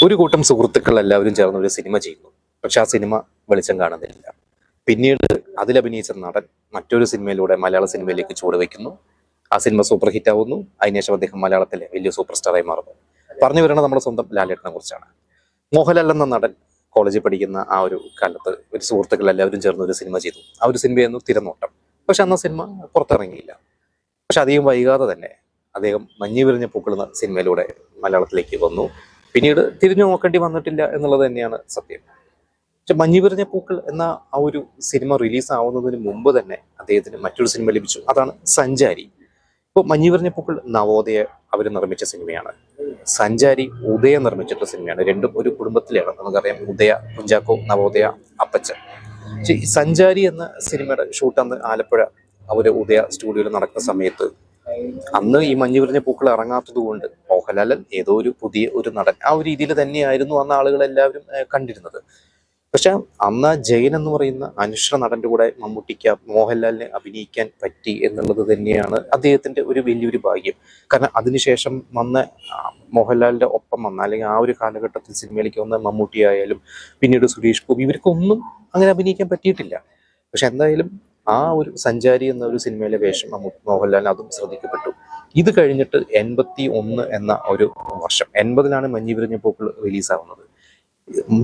ഒരു കൂട്ടം സുഹൃത്തുക്കൾ എല്ലാവരും ചേർന്ന് ഒരു സിനിമ ചെയ്യുന്നു. പക്ഷെ ആ സിനിമ വെളിച്ചം കാണുന്നില്ല. പിന്നീട് അതിലഭിനയിച്ച നടൻ മറ്റൊരു സിനിമയിലൂടെ മലയാള സിനിമയിലേക്ക് ചുവടുവെക്കുന്നു. ആ സിനിമ സൂപ്പർ ഹിറ്റ് ആവുന്നു. അതിനുശേഷം അദ്ദേഹം മലയാളത്തിലെ വലിയ സൂപ്പർ സ്റ്റാറായി മാറുന്നു. പറഞ്ഞു വരുന്നത് നമ്മുടെ സ്വന്തം ലാലേട്ടനെ കുറിച്ചാണ്. മോഹൻലാൽ എന്ന നടൻ കോളേജിൽ പഠിക്കുന്ന ആ ഒരു കാലത്ത് ഒരു സുഹൃത്തുക്കൾ എല്ലാവരും ചേർന്ന് ഒരു സിനിമ ചെയ്തു. ആ ഒരു സിനിമയായിരുന്നു തിരനോട്ടം. പക്ഷെ അന്ന് സിനിമ പുറത്തിറങ്ങിയില്ല. പക്ഷെ അധികം വൈകാതെ തന്നെ അദ്ദേഹം മഞ്ഞ് വിരിഞ്ഞ പൂക്കൾ എന്ന സിനിമയിലൂടെ മലയാളത്തിലേക്ക് വന്നു. പിന്നീട് തിരിഞ്ഞു നോക്കേണ്ടി വന്നിട്ടില്ല എന്നുള്ളത് തന്നെയാണ് സത്യം. പക്ഷെ മഞ്ഞ് വിരിഞ്ഞ പൂക്കൾ എന്ന ആ ഒരു സിനിമ റിലീസ് ആവുന്നതിന് മുമ്പ് തന്നെ അദ്ദേഹത്തിന് മറ്റൊരു സിനിമ ലഭിച്ചു. അതാണ് സഞ്ചാരി. ഇപ്പോൾ മഞ്ഞ് വിരിഞ്ഞ പൂക്കൾ നവോദയ അവർ നിർമ്മിച്ച സിനിമയാണ്. സഞ്ചാരി ഉദയ നിർമ്മിച്ചിട്ടുള്ള സിനിമയാണ്. രണ്ടും ഒരു കുടുംബത്തിലാണ്. നമുക്കറിയാം, ഉദയ കുഞ്ചാക്കോ, നവോദയ അപ്പച്ചൻ. പക്ഷേ ഈ സഞ്ചാരി എന്ന സിനിമയുടെ ഷൂട്ട് അന്ന് ആലപ്പുഴ അവർ ഉദയ സ്റ്റുഡിയോയിൽ നടക്കുന്ന സമയത്ത് അന്ന് ഈ മഞ്ഞ് വിരിഞ്ഞ പൂക്കൾ ഇറങ്ങാത്തത് കൊണ്ട് മോഹൻലാൽ ഏതോ ഒരു പുതിയ ഒരു നടൻ ആ ഒരു രീതിയിൽ തന്നെയായിരുന്നു അന്ന് ആളുകൾ എല്ലാവരും കണ്ടിരുന്നത്. പക്ഷെ അന്ന് ജയൻ എന്ന് പറയുന്ന അനുശ്ര നടന്റെ കൂടെ മമ്മൂട്ടിക്ക് മോഹൻലാലിനെ അഭിനയിക്കാൻ പറ്റി എന്നുള്ളത് തന്നെയാണ് അദ്ദേഹത്തിന്റെ ഒരു വലിയൊരു ഭാഗ്യം. കാരണം അതിനുശേഷം വന്ന മോഹൻലാലിന്റെ ഒപ്പം വന്ന അല്ലെങ്കിൽ ആ ഒരു കാലഘട്ടത്തിൽ സിനിമയിലേക്ക് വന്ന മമ്മൂട്ടി ആയാലും പിന്നീട് സുരേഷ് ഗോപി ഇവർക്കൊന്നും അങ്ങനെ അഭിനയിക്കാൻ പറ്റിയിട്ടില്ല. പക്ഷെ എന്തായാലും ആ ഒരു സഞ്ചാരി എന്ന ഒരു സിനിമയിലെ വേഷം മോഹൻലാലിന് അതും ശ്രദ്ധിക്കപ്പെട്ടു. ഇത് കഴിഞ്ഞിട്ട് 81 എന്ന ഒരു വർഷം, 80-ലാണ് മഞ്ഞ് വിരിഞ്ഞ പൂക്കൾ റിലീസാവുന്നത്.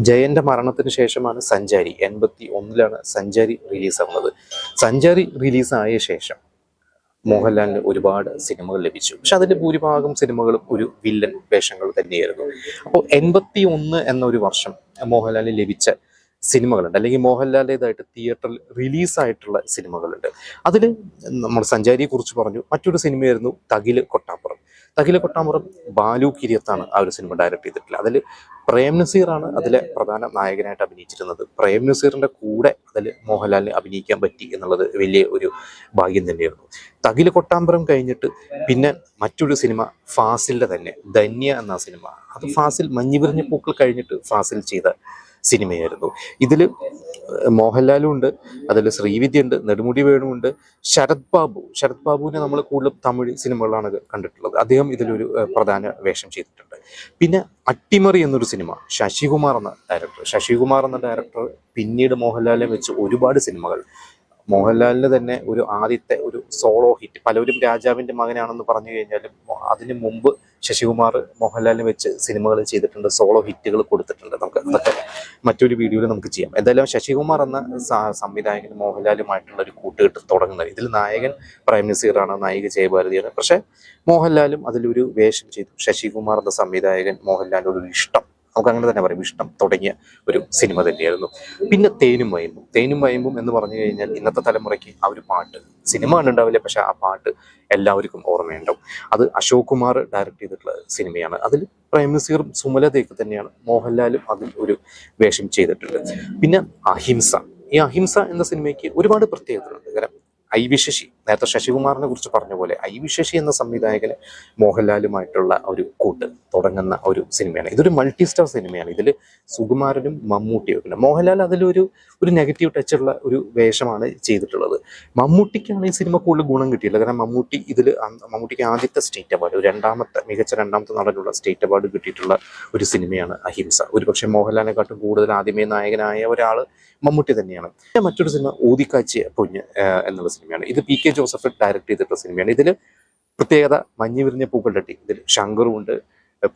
ജയന്റെ മരണത്തിന് ശേഷമാണ് സഞ്ചാരി, 81-ലാണ് സഞ്ചാരി റിലീസാവുന്നത്. സഞ്ചാരി റിലീസായ ശേഷം മോഹൻലാലിന് ഒരുപാട് സിനിമകൾ ലഭിച്ചു. പക്ഷെ അതിന്റെ ഭൂരിഭാഗം സിനിമകളും ഒരു വില്ലൻ വേഷങ്ങൾ തന്നെയായിരുന്നു. അപ്പോൾ 81 എന്ന ഒരു വർഷം മോഹൻലാലിന് ലഭിച്ച സിനിമകളുണ്ട്, അല്ലെങ്കിൽ മോഹൻലാലിൻ്റെതായിട്ട് തിയേറ്ററിൽ റിലീസായിട്ടുള്ള സിനിമകളുണ്ട്. അതിൽ നമ്മൾ സഞ്ചാരിയെ കുറിച്ച് പറഞ്ഞു. മറ്റൊരു സിനിമയായിരുന്നു തകില് കൊട്ടാപ്പുറം. തകില് കൊട്ടാപ്പുറം ബാലു കിരിയത്താണ് ആ ഒരു സിനിമ ഡയറക്ട് ചെയ്തിട്ടുള്ളത്. അതിൽ പ്രേം നസീറാണ് അതിലെ പ്രധാന നായകനായിട്ട് അഭിനയിച്ചിരുന്നത്. പ്രേം നസീറിന്റെ കൂടെ അതിൽ മോഹൻലാലിന് അഭിനയിക്കാൻ പറ്റി എന്നുള്ളത് വലിയ ഒരു ഭാഗ്യം തന്നെയായിരുന്നു. തകില് കൊട്ടാമ്പുറം കഴിഞ്ഞിട്ട് പിന്നെ മറ്റൊരു സിനിമ ഫാസിലിന്റെ തന്നെ ധന്യ എന്ന സിനിമ. അത് ഫാസിൽ മഞ്ഞ് വിരിഞ്ഞ പൂക്കൾ കഴിഞ്ഞിട്ട് ഫാസിൽ ചെയ്ത സിനിമയായിരുന്നു. ഇതിൽ മോഹൻലാലും ഉണ്ട്, അതിൽ ശ്രീവിദ്യ ഉണ്ട്, നെടുമുടി വേണുണ്ട്, ശരത് ബാബുവിനെ നമ്മൾ കൂടുതലും തമിഴ് സിനിമകളാണ് കണ്ടിട്ടുള്ളത്. അദ്ദേഹം ഇതിലൊരു പ്രധാന വേഷം ചെയ്തിട്ടുണ്ട്. പിന്നെ അട്ടിമറി എന്നൊരു സിനിമ, ശശികുമാർ എന്ന ഡയറക്ടർ പിന്നീട് മോഹൻലാലിനെ വെച്ച് ഒരുപാട് സിനിമകൾ. മോഹൻലാലിന് തന്നെ ഒരു ആദ്യത്തെ ഒരു സോളോ ഹിറ്റ്, പലരും രാജാവിൻ്റെ മകനാണെന്ന് പറഞ്ഞു കഴിഞ്ഞാലും അതിന് മുമ്പ് ശശികുമാർ മോഹൻലാലിനെ വെച്ച് സിനിമകൾ ചെയ്തിട്ടുണ്ട്, സോളോ ഹിറ്റുകൾ കൊടുത്തിട്ടുണ്ട്. നമുക്ക് അതൊക്കെ മറ്റൊരു വീഡിയോയിൽ നമുക്ക് ചെയ്യാം. എന്തായാലും ശശികുമാർ എന്ന സംവിധായകൻ മോഹൻലാലുമായിട്ടുള്ള ഒരു കൂട്ടുകെട്ട് തുടങ്ങുന്നത്. ഇതിൽ നായകൻ പ്രേം നസീറാണ്, നായിക ജയഭാരതിയാണ്. പക്ഷെ മോഹൻലാലും അതിലൊരു വേഷം ചെയ്തു. ശശികുമാർ എന്ന സംവിധായകൻ മോഹൻലാലിനോട് ഒരു ഇഷ്ടം, നമുക്ക് അങ്ങനെ തന്നെ പറയും, ഇഷ്ടം തുടങ്ങിയ ഒരു സിനിമ തന്നെയായിരുന്നു. പിന്നെ തേനും വയമ്പും എന്ന് പറഞ്ഞു കഴിഞ്ഞാൽ ഇന്നത്തെ തലമുറയ്ക്ക് ആ ഒരു പാട്ട്, സിനിമ കണ്ടുണ്ടാവില്ല, പക്ഷെ ആ പാട്ട് എല്ലാവർക്കും ഓർമ്മയുണ്ടാവും. അത് അശോക് കുമാർ ഡയറക്ട് ചെയ്തിട്ടുള്ള സിനിമയാണ്. അതിൽ പ്രേം നസീറും സുമലതയൊക്കെ തന്നെയാണ്. മോഹൻലാലും അതിൽ ഒരു വേഷം ചെയ്തിട്ടുണ്ട്. പിന്നെ ഈ അഹിംസ എന്ന സിനിമയ്ക്ക് ഒരുപാട് പ്രത്യേകതകളുണ്ട്. കാരണം ഐ വി ശശി, നേരത്തെ ശശികുമാറിനെ കുറിച്ച് പറഞ്ഞ പോലെ ഐ വി ശശി എന്ന സംവിധായകന് മോഹൻലാലുമായിട്ടുള്ള ഒരു കൂട്ട് തുടങ്ങുന്ന ഒരു സിനിമയാണ്. ഇതൊരു മൾട്ടി സ്റ്റാർ സിനിമയാണ്. ഇതിൽ സുകുമാരനും മമ്മൂട്ടിയും ഉണ്ട്. മോഹൻലാൽ അതിലൊരു നെഗറ്റീവ് ടച്ചുള്ള ഒരു വേഷമാണ് ചെയ്തിട്ടുള്ളത്. മമ്മൂട്ടിക്കാണ് ഈ സിനിമ കൂടുതൽ ഗുണം കിട്ടിയിട്ടുള്ളത്. കാരണം മമ്മൂട്ടിക്ക് ആദ്യത്തെ സ്റ്റേറ്റ് അവാർഡ്, മികച്ച രണ്ടാമത്തെ നടനുള്ള സ്റ്റേറ്റ് അവാർഡ് കിട്ടിയിട്ടുള്ള ഒരു സിനിമയാണ് അഹിംസ. ഒരുപക്ഷെ മോഹൻലാലിനെക്കാട്ടും കൂടുതൽ ആദ്യമേ നായകനായ ഒരാൾ മമ്മൂട്ടി തന്നെയാണ്. മറ്റൊരു സിനിമ ഊതിക്കാച്ചിയ പൊഞ്ഞ് എന്നുള്ള സിനിമയാണ്. ഇത് പി കെ ജോസഫ് ഡയറക്ട് ചെയ്തിട്ടുള്ള സിനിമയാണ്. ഇതിൽ പ്രത്യേകത മഞ്ഞ് വിരിഞ്ഞ പൂക്കളുടെ ടീം, ഇതിൽ ശങ്കറും ഉണ്ട്,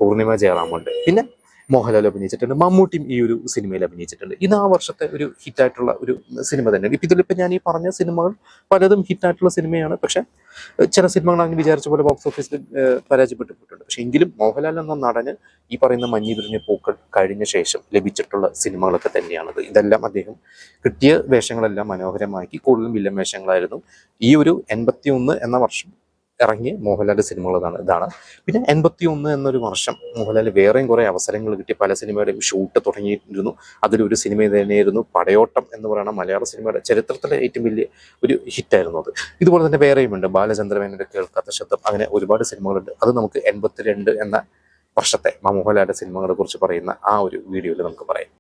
പൂർണിമ ജയറാമുണ്ട്, പിന്നെ മോഹൻലാൽ അഭിനയിച്ചിട്ടുണ്ട്, മമ്മൂട്ടിയും ഈ ഒരു സിനിമയിൽ അഭിനയിച്ചിട്ടുണ്ട്. ഇത് ആ വർഷത്തെ ഒരു ഹിറ്റായിട്ടുള്ള ഒരു സിനിമ തന്നെയാണ്. ഇതിലിപ്പോൾ ഞാൻ ഈ പറഞ്ഞ സിനിമകൾ പലതും ഹിറ്റായിട്ടുള്ള സിനിമയാണ്. പക്ഷെ ചില സിനിമകൾ അങ്ങനെ വിചാരിച്ച പോലെ ബോക്സ് ഓഫീസിൽ പരാജയപ്പെട്ടിട്ടുണ്ട്. പക്ഷെ എങ്കിലും മോഹൻലാൽ എന്ന നടന് ഈ പറയുന്ന മഞ്ഞ് വിരിഞ്ഞ പൂക്കൾ കഴിഞ്ഞ ശേഷം ലഭിച്ചിട്ടുള്ള സിനിമകളൊക്കെ തന്നെയാണത്. ഇതെല്ലാം അദ്ദേഹം കിട്ടിയ വേഷങ്ങളെല്ലാം മനോഹരമാക്കി, കൂടുതലും വില്ലൻ വേഷങ്ങളായിരുന്നു. ഈ ഒരു 81 എന്ന വർഷം ഇറങ്ങിയ മോഹൻലാലിന്റെ സിനിമകളാണ് ഇതാണ്. പിന്നെ 81 എന്നൊരു വർഷം മോഹൻലാൽ വേറെയും കുറെ അവസരങ്ങൾ കിട്ടി. പല സിനിമയുടെയും ഷൂട്ട് തുടങ്ങിയിരുന്നു. അതിലൊരു സിനിമ തന്നെയായിരുന്നു പടയോട്ടം എന്ന് പറയുന്ന മലയാള സിനിമയുടെ ചരിത്രത്തിലെ ഏറ്റവും വലിയ ഒരു ഹിറ്റായിരുന്നു അത്. ഇതുപോലെ തന്നെ വേറെയും ഉണ്ട്, ബാലചന്ദ്രമേനോന്റെ കേൾക്കാത്ത ശബ്ദം, അങ്ങനെ ഒരുപാട് സിനിമകളുണ്ട്. അത് നമുക്ക് 82 എന്ന വർഷത്തെ മോഹൻലാലിന്റെ സിനിമകളെ കുറിച്ച് പറയുന്ന ആ ഒരു വീഡിയോയിൽ നമുക്ക് പറയാം.